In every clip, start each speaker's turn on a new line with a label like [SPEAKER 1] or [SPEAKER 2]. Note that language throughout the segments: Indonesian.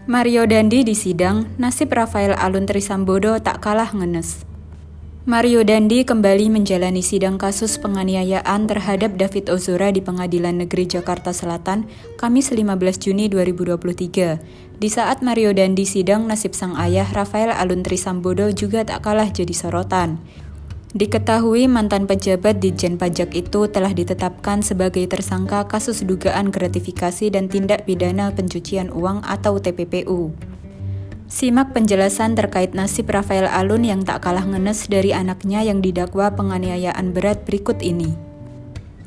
[SPEAKER 1] Mario Dandi di sidang, nasib Rafael Alun Trisambodo tak kalah ngenes. Mario Dandi kembali menjalani sidang kasus penganiayaan terhadap David Ozora di Pengadilan Negeri Jakarta Selatan, Kamis 15 Juni 2023. Di saat Mario Dandi sidang, nasib sang ayah Rafael Alun Trisambodo juga tak kalah jadi sorotan. Diketahui mantan pejabat Ditjen Pajak itu telah ditetapkan sebagai tersangka kasus dugaan gratifikasi dan tindak pidana pencucian uang atau TPPU. Simak penjelasan terkait nasib Rafael Alun yang tak kalah ngenes dari anaknya yang didakwa penganiayaan berat berikut ini.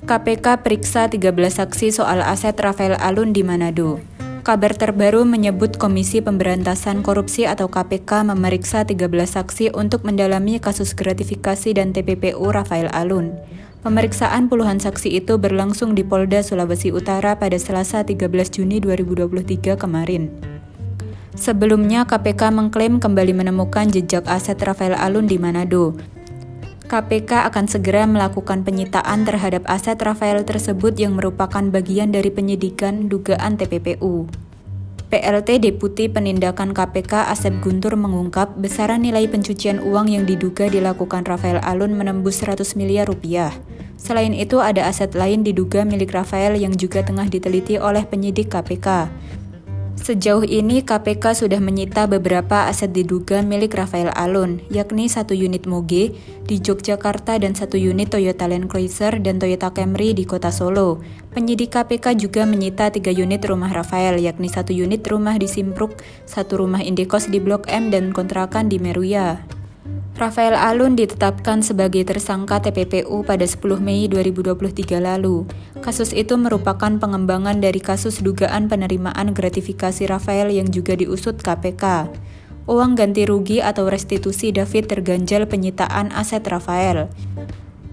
[SPEAKER 1] KPK periksa 13 saksi soal aset Rafael Alun di Manado. Kabar terbaru menyebut Komisi Pemberantasan Korupsi atau KPK memeriksa 13 saksi untuk mendalami kasus gratifikasi dan TPPU Rafael Alun. Pemeriksaan puluhan saksi itu berlangsung di Polda Sulawesi Utara pada Selasa 13 Juni 2023 kemarin. Sebelumnya, KPK mengklaim kembali menemukan jejak aset Rafael Alun di Manado. KPK akan segera melakukan penyitaan terhadap aset Rafael tersebut yang merupakan bagian dari penyidikan dugaan TPPU. PLT Deputi Penindakan KPK Asep Guntur mengungkap besaran nilai pencucian uang yang diduga dilakukan Rafael Alun menembus 100 miliar rupiah. Selain itu, ada aset lain diduga milik Rafael yang juga tengah diteliti oleh penyidik KPK. Sejauh ini, KPK sudah menyita beberapa aset diduga milik Rafael Alun, yakni 1 unit Moge di Yogyakarta dan 1 unit Toyota Land Cruiser dan Toyota Camry di Kota Solo. Penyidik KPK juga menyita 3 unit rumah Rafael, yakni 1 unit rumah di Simpruk, 1 rumah indekos di Blok M dan kontrakan di Meruya. Rafael Alun ditetapkan sebagai tersangka TPPU pada 10 Mei 2023 lalu. Kasus itu merupakan pengembangan dari kasus dugaan penerimaan gratifikasi Rafael yang juga diusut KPK. Uang ganti rugi atau restitusi David terganjal penyitaan aset Rafael.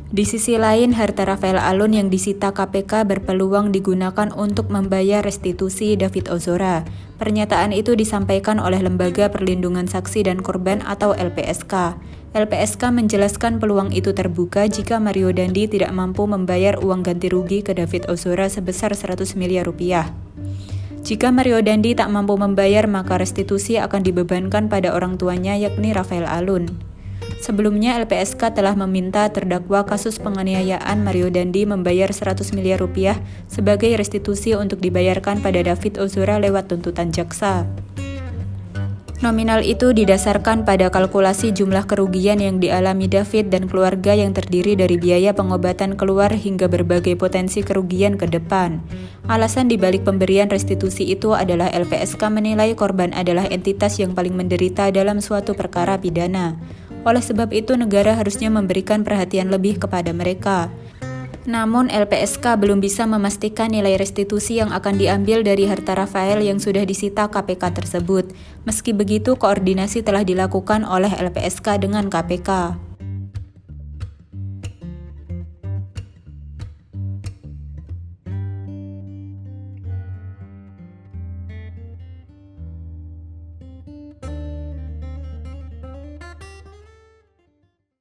[SPEAKER 1] Di sisi lain, harta Rafael Alun yang disita KPK berpeluang digunakan untuk membayar restitusi David Ozora. Pernyataan itu disampaikan oleh Lembaga Perlindungan Saksi dan Korban atau LPSK. LPSK menjelaskan peluang itu terbuka jika Mario Dandi tidak mampu membayar uang ganti rugi ke David Ozora sebesar 100 miliar rupiah. Jika Mario Dandi tak mampu membayar, maka restitusi akan dibebankan pada orang tuanya yakni Rafael Alun. Sebelumnya, LPSK telah meminta terdakwa kasus penganiayaan Mario Dandi membayar 100 miliar rupiah sebagai restitusi untuk dibayarkan pada David Ozora lewat tuntutan jaksa. Nominal itu didasarkan pada kalkulasi jumlah kerugian yang dialami David dan keluarga yang terdiri dari biaya pengobatan keluar hingga berbagai potensi kerugian ke depan. Alasan dibalik pemberian restitusi itu adalah LPSK menilai korban adalah entitas yang paling menderita dalam suatu perkara pidana. Oleh sebab itu, negara harusnya memberikan perhatian lebih kepada mereka. Namun, LPSK belum bisa memastikan nilai restitusi yang akan diambil dari harta Rafael yang sudah disita KPK tersebut. Meski begitu, koordinasi telah dilakukan oleh LPSK dengan KPK.